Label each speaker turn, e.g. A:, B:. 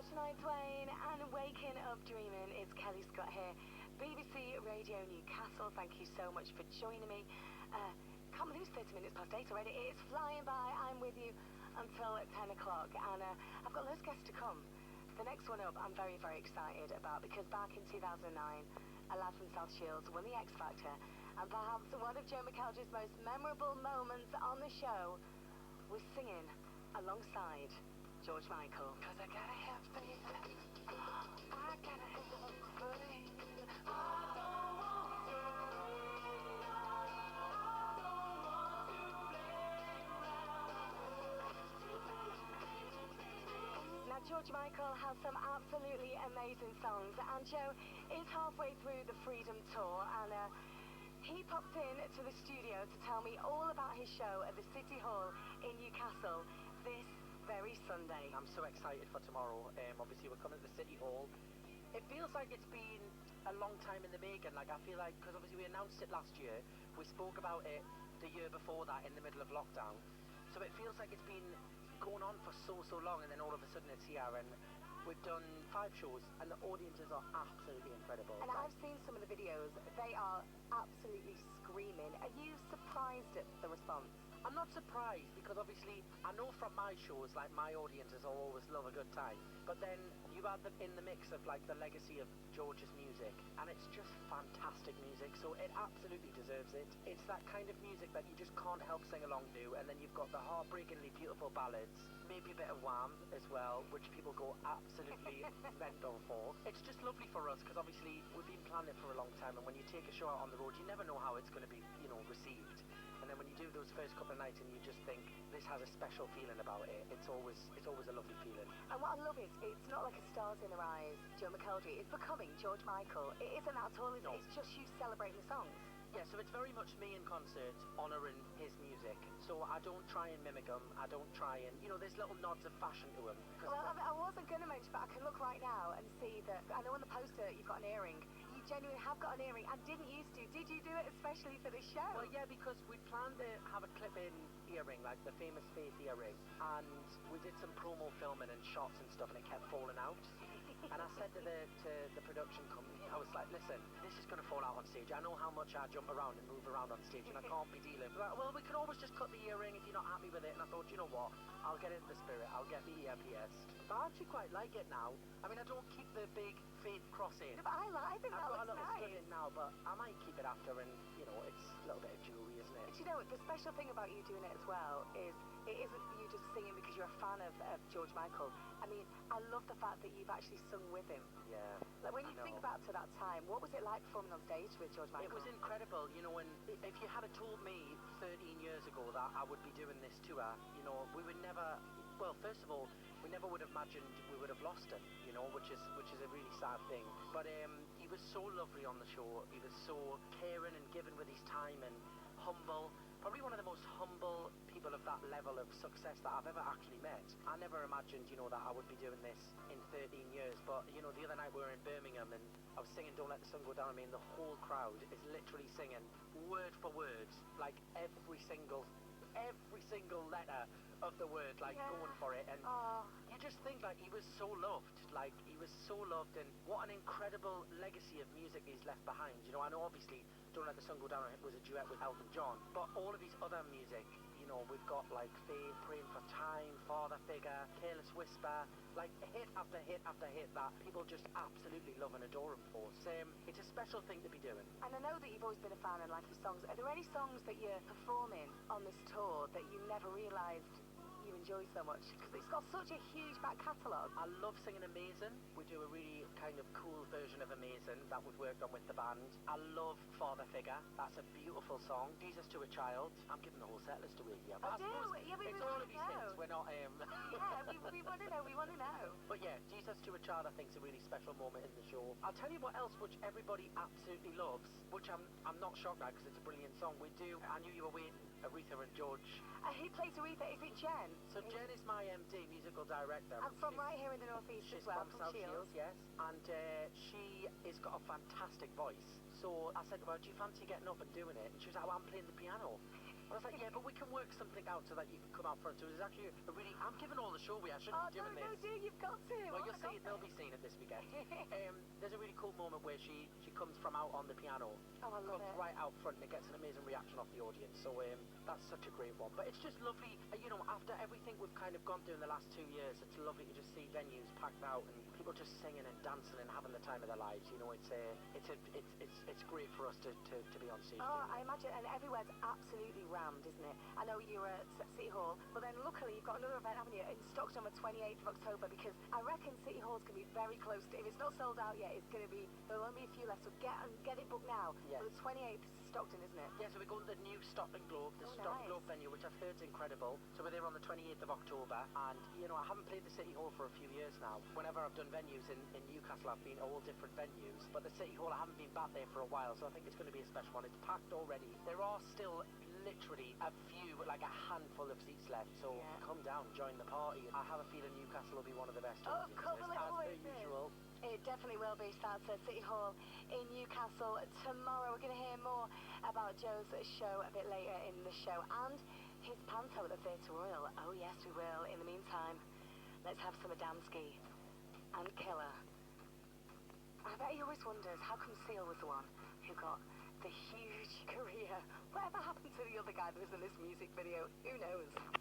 A: Shania Twain and Waking Up Dreaming. It's Kelly Scott here, BBC Radio Newcastle. Thank you so much for joining me. Can't believe it's 30 minutes past 8 already. It's flying by. I'm with you until 10 o'clock, and I've got loads of guests to come. The next one up I'm very, very excited about, because back in 2009, a lad from South Shields won the X Factor, and perhaps one of Joe McElderry's most memorable moments on the show was singing alongside George Michael. 'Cause I gotta have faith, I gotta have faith, I don't want to, Now, George Michael has some absolutely amazing songs, and Joe is halfway through the Freedom Tour, and he popped in to the studio to tell me all about his show at the City Hall in Newcastle this very Sunday.
B: I'm so excited for tomorrow. Obviously, we're coming to the City Hall. It feels like it's been a long time in the making. Like, I feel like, because obviously we announced it last year, we spoke about it the year before that in the middle of lockdown. So it feels like it's been going on for so long, and then all of a sudden it's here, and we've done 5 shows, and the audiences are absolutely incredible.
A: And I've seen some of the videos. They are absolutely screaming. Are you surprised at the response?
B: I'm not surprised, because obviously I know from my shows, like, my audiences always love a good time, but then you add them in the mix of, like, the legacy of George's music, and it's just fantastic music, so it absolutely deserves it. It's that kind of music that you just can't help sing along to, and then you've got the heartbreakingly beautiful ballads, maybe a bit of Wham as well, which people go absolutely mental for. It's just lovely for us, because obviously we've been planning it for a long time, and when you take a show out on the road, you never know how it's going to be, you know, received. And then when you do those first couple of nights and you just think, this has a special feeling about it, it's always a lovely feeling.
A: And what I love is, it's not like a stars in their eyes, Joe McElderry. It's becoming George Michael. It isn't that at all, is it? It's just you celebrating the songs.
B: Yeah, so it's very much me in concert, honouring his music. So I don't try and mimic him. I don't try and, you know, there's little nods of fashion to him.
A: Well, I wasn't going to mention, but I can look right now and see that, I know on the poster you've got an earring. You genuinely have got an earring and didn't used to. Did you do it especially for this show?
B: Well, yeah, because we planned to have a clip-in earring, like the famous Faith earring, and we did some promo filming and shots and stuff, and it kept falling out. And I said to the production company, I was like, listen, this is going to fall out on stage. I know how much I jump around and move around on stage, and I can't be dealing. Like, well, we could always just cut the earring if you're not happy with it. And I thought, you know what, I'll get into the spirit, I'll get the ear pierced. But I actually quite like it now. I mean, I don't keep the big Faith cross in.
A: No, but I think
B: I've got a little
A: nice.
B: stud in now, but I might keep it after, and, you know, it's a little bit of jewellery, isn't it?
A: But you know, the special thing about you doing it as well is, it isn't you just singing because you're a fan of George Michael. I mean, I love the fact that you've actually sung with him.
B: Yeah.
A: Like, when you think back to that time, what was it like performing on stage with George Michael?
B: It was incredible, you know, and if you had told me 13 years ago that I would be doing this tour, you know, we would never, well, first of all, we never would have imagined we would have lost him, you know, which is a really sad thing. But he was so lovely on the show. He was so caring and giving with his time, and humble. Probably one of the most humble people of that level of success that I've ever actually met. I never imagined, you know, that I would be doing this in 13 years. But, you know, the other night we were in Birmingham, and I was singing Don't Let the Sun Go Down on Me, and the whole crowd is literally singing word for word, like every single letter of the word, like, going for it. And you just think, like, he was so loved. Like, he was so loved, and what an incredible legacy of music he's left behind. You know, I know obviously Don't Let the Sun Go Down was a duet with Elton John, but all of his other music, you know, we've got, like, Faith, Praying for Time, Father Figure, Careless Whisper, like hit after hit after hit that people just absolutely love and adore him for. So, it's a special thing to be doing.
A: And I know that you've always been a fan and like his songs. Are there any songs that you're performing on this tour that you never realised you enjoy so much? Because it's got such a huge back catalogue.
B: I love singing Amazing. We do a really kind of cool version of Amazing that we've worked on with the band. I love Father Figure. That's a beautiful song. Jesus to a Child. I'm giving the whole set list away here.
A: I do. Yeah,
B: it's all of these things. We're not...
A: Yeah, we want to know. We want to know.
B: But yeah, Jesus to a Child, I think, is a really special moment in the show. I'll tell you what else, which everybody absolutely loves, which I'm not shocked at because it's a brilliant song. We do I Knew You Were Waiting, Aretha and George.
A: Who plays Aretha? Is it Jen?
B: So Jen is my MD, musical director.
A: I'm from right here in the northeast
B: She's
A: as well,
B: from
A: from
B: South
A: Shields.
B: Shields, yes. And she has got a fantastic voice. So I said to her, do you fancy getting up and doing it? And she was like, well, I'm playing the piano. I was like, yeah, but we can work something out so that you can come out front. So it was actually a really... I'm giving all the show away. I shouldn't be doing this.
A: No, do you've got to.
B: Well, you'll see it. They'll be seeing it this weekend. There's a really cool moment where she comes from out on the piano.
A: Oh, I love
B: comes
A: it.
B: right out front and it gets an amazing reaction off the audience. So that's such a great one. But it's just lovely, you know, after everything we've kind of gone through in the last 2 years, it's lovely to just see venues packed out and people just singing and dancing and having the time of their lives. You know, it's great for us to be on stage.
A: Oh, I imagine, and everywhere's absolutely rammed, isn't it? I know you're at City Hall, but then luckily you've got another event, haven't you, in Stockton on the 28th of October, because I reckon City Hall's going to be very close to, if it's not sold out yet, it's going to be, there'll only be a few left, so get it booked now.
B: Yes.
A: For the 28th, Stockton, isn't it?
B: Yeah, so we're going to the new Stockton Globe, the
A: Oh,
B: Stockton
A: nice.
B: Globe venue, which I've heard is incredible. So we're there on the 28th of October, and, you know, I haven't played the City Hall for a few years now. Whenever I've done venues in Newcastle, I've been all different venues, but the City Hall, I haven't been back there for a while, so I think it's going to be a special one. It's packed already. There are still literally a few, like a handful of seats left, so come down, join the party. I have a feeling Newcastle will be one of the best
A: Oh, of course,
B: as per usual.
A: It definitely will be. Starts at City Hall in Newcastle tomorrow. We're going to hear more about Joe's show a bit later in the show and his panto at the Theatre Royal. Oh yes, we will. In the meantime, let's have some Adamski and Killer. I bet he always wonders how come Seal was the one who got the huge career. Whatever happened to the other guy that was in this music video? Who knows?